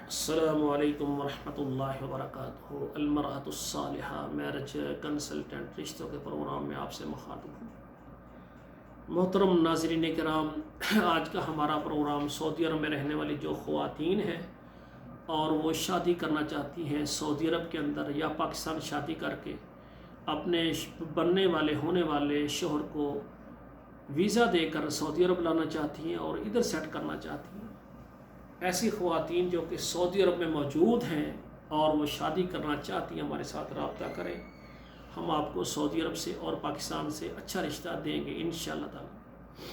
السلام علیکم ورحمۃ اللہ وبرکاتہ۔ المرأۃ الصالحہ میرج کنسلٹنٹ رشتوں کے پروگرام میں آپ سے مخاطب ہوں۔ محترم ناظرین کرام، آج کا ہمارا پروگرام سعودی عرب میں رہنے والی جو خواتین ہیں اور وہ شادی کرنا چاہتی ہیں سعودی عرب کے اندر یا پاکستان شادی کر کے اپنے بننے والے ہونے والے شوہر کو ویزا دے کر سعودی عرب لانا چاہتی ہیں اور ادھر سیٹ کرنا چاہتی ہیں، ایسی خواتین جو کہ سعودی عرب میں موجود ہیں اور وہ شادی کرنا چاہتی ہیں ہمارے ساتھ رابطہ کریں۔ ہم آپ کو سعودی عرب سے اور پاکستان سے اچھا رشتہ دیں گے انشاءاللہ تعالی۔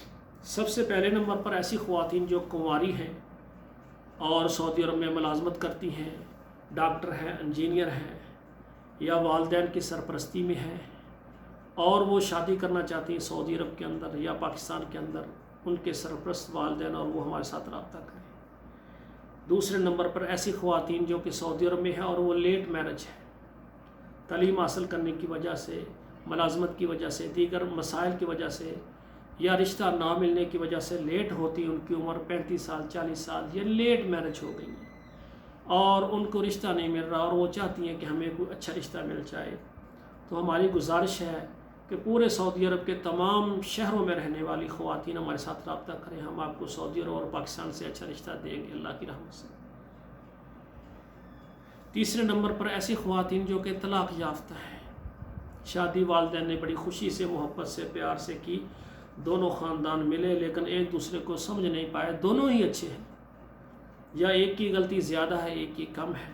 سب سے پہلے نمبر پر ایسی خواتین جو کنواری ہیں اور سعودی عرب میں ملازمت کرتی ہیں، ڈاکٹر ہیں، انجینئر ہیں یا والدین کی سرپرستی میں ہیں اور وہ شادی کرنا چاہتی ہیں سعودی عرب کے اندر یا پاکستان کے اندر، ان کے سرپرست والدین اور وہ ہمارے ساتھ رابطہ کریں۔ دوسرے نمبر پر ایسی خواتین جو کہ سعودی عرب میں ہے اور وہ لیٹ میرج ہے، تعلیم حاصل کرنے کی وجہ سے، ملازمت کی وجہ سے، دیگر مسائل کی وجہ سے یا رشتہ نہ ملنے کی وجہ سے لیٹ ہوتی، ان کی عمر 35 سال 40 سال یا لیٹ میرج ہو گئی ہے اور ان کو رشتہ نہیں مل رہا اور وہ چاہتی ہیں کہ ہمیں کوئی اچھا رشتہ مل جائے، تو ہماری گزارش ہے کہ پورے سعودی عرب کے تمام شہروں میں رہنے والی خواتین ہمارے ساتھ رابطہ کریں۔ ہم آپ کو سعودی عرب اور پاکستان سے اچھا رشتہ دیں گے اللہ کی رحمت سے۔ تیسرے نمبر پر ایسی خواتین جو کہ طلاق یافتہ ہیں، شادی والدین نے بڑی خوشی سے، محبت سے، پیار سے کی، دونوں خاندان ملے لیکن ایک دوسرے کو سمجھ نہیں پائے، دونوں ہی اچھے ہیں یا ایک کی غلطی زیادہ ہے ایک کی کم ہے،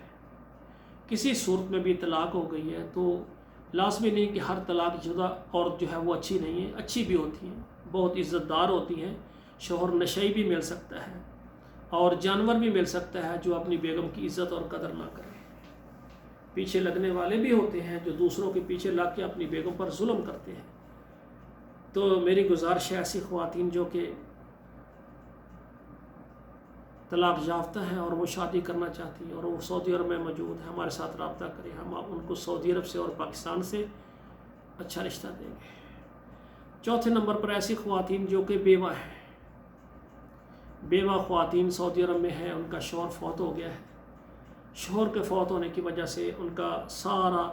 کسی صورت میں بھی طلاق ہو گئی ہے تو لازمی نہیں کہ ہر طلاق شدہ عورت جو ہے وہ اچھی نہیں ہے، اچھی بھی ہوتی ہیں، بہت عزت دار ہوتی ہیں، شوہر نشئی بھی مل سکتا ہے اور جانور بھی مل سکتا ہے جو اپنی بیگم کی عزت اور قدر نہ کرے، پیچھے لگنے والے بھی ہوتے ہیں جو دوسروں کے پیچھے لگ کے اپنی بیگم پر ظلم کرتے ہیں۔ تو میری گزارش ہے ایسی خواتین جو کہ طلاق یافتہ ہیں اور وہ شادی کرنا چاہتی ہیں اور وہ سعودی عرب میں موجود ہے، ہمارے ساتھ رابطہ کریں، ہم ان کو سعودی عرب سے اور پاکستان سے اچھا رشتہ دیں گے۔ چوتھے نمبر پر ایسی خواتین جو کہ بیوہ ہیں، بیوہ خواتین سعودی عرب میں ہیں، ان کا شوہر فوت ہو گیا ہے، شوہر کے فوت ہونے کی وجہ سے ان کا سارا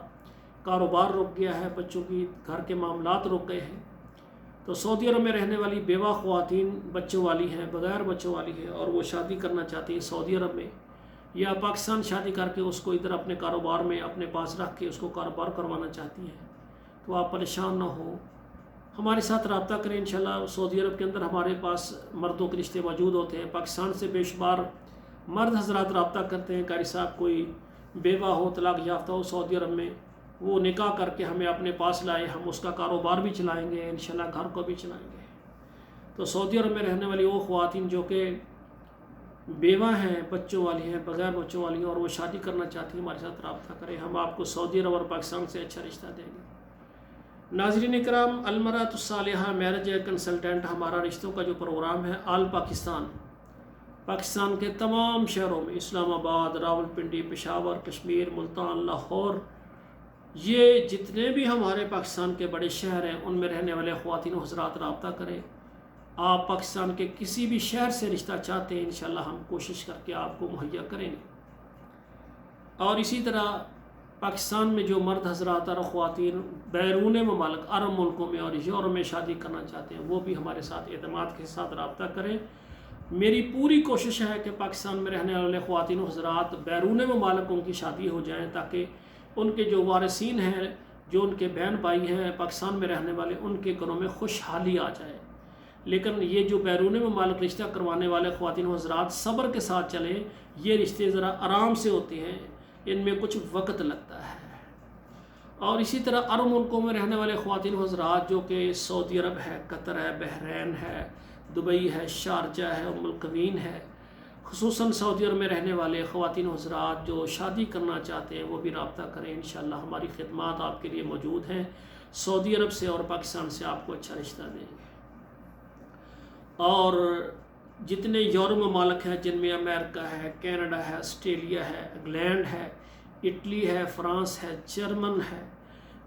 کاروبار رک گیا ہے، بچوں کی گھر کے معاملات رک گئے ہیں، تو سعودی عرب میں رہنے والی بیوہ خواتین بچوں والی ہیں، بغیر بچوں والی ہیں اور وہ شادی کرنا چاہتی ہیں سعودی عرب میں یا پاکستان شادی کر کے اس کو ادھر اپنے کاروبار میں اپنے پاس رکھ کے اس کو کاروبار کروانا چاہتی ہیں، تو آپ پریشان نہ ہو، ہمارے ساتھ رابطہ کریں انشاءاللہ۔ سعودی عرب کے اندر ہمارے پاس مردوں کے رشتے موجود ہوتے ہیں، پاکستان سے بے شمار مرد حضرات رابطہ کرتے ہیں، قاری صاحب کوئی بیوہ ہو، طلاق یافتہ ہو سعودی عرب میں، وہ نکاح کر کے ہمیں اپنے پاس لائے، ہم اس کا کاروبار بھی چلائیں گے انشاءاللہ، گھر کو بھی چلائیں گے۔ تو سعودی عرب میں رہنے والی وہ خواتین جو کہ بیوہ ہیں، بچوں والی ہیں، بغیر بچوں والی ہیں اور وہ شادی کرنا چاہتی ہیں، ہمارے ساتھ رابطہ کریں، ہم آپ کو سعودی عرب اور پاکستان سے اچھا رشتہ دیں گے۔ ناظرین کرام، المرأۃ الصالحہ میرج کنسلٹنٹ ہمارا رشتوں کا جو پروگرام ہے آل پاکستان، پاکستان کے تمام شہروں میں، اسلام آباد، راولپنڈی، پشاور، کشمیر، ملتان، لاہور، یہ جتنے بھی ہمارے پاکستان کے بڑے شہر ہیں ان میں رہنے والے خواتین و حضرات رابطہ کریں۔ آپ پاکستان کے کسی بھی شہر سے رشتہ چاہتے ہیں انشاءاللہ ہم کوشش کر کے آپ کو مہیا کریں گے، اور اسی طرح پاکستان میں جو مرد حضرات اور خواتین بیرون ممالک عرب ملکوں میں اور یورپ میں شادی کرنا چاہتے ہیں وہ بھی ہمارے ساتھ اعتماد کے ساتھ رابطہ کریں۔ میری پوری کوشش ہے کہ پاکستان میں رہنے والے خواتین و حضرات بیرون ممالکوں کی شادی ہو جائیں تاکہ ان کے جو وارثین ہیں، جو ان کے بہن بھائی ہیں پاکستان میں رہنے والے، ان کے گھروں میں خوشحالی آ جائے۔ لیکن یہ جو بیرون ممالک رشتہ کروانے والے خواتین و حضرات صبر کے ساتھ چلیں، یہ رشتے ذرا آرام سے ہوتے ہیں، ان میں کچھ وقت لگتا ہے۔ اور اسی طرح عرب ملکوں میں رہنے والے خواتین و حضرات جو کہ سعودی عرب ہے، قطر ہے، بحرین ہے، دبئی ہے، شارجہ ہے، ام القوین ہے، خصوصاً سعودی عرب میں رہنے والے خواتین و حضرات جو شادی کرنا چاہتے ہیں وہ بھی رابطہ کریں انشاءاللہ، ہماری خدمات آپ کے لیے موجود ہیں، سعودی عرب سے اور پاکستان سے آپ کو اچھا رشتہ دیں گے۔ اور جتنے یورپ ممالک ہیں جن میں امریکہ ہے، کینیڈا ہے، آسٹریلیا ہے، انگلینڈ ہے، اٹلی ہے، فرانس ہے، جرمن ہے،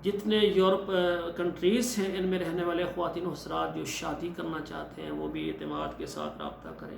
جتنے یورپ کنٹریز ہیں ان میں رہنے والے خواتین و حضرات جو شادی کرنا چاہتے ہیں وہ بھی اعتماد کے ساتھ رابطہ کریں۔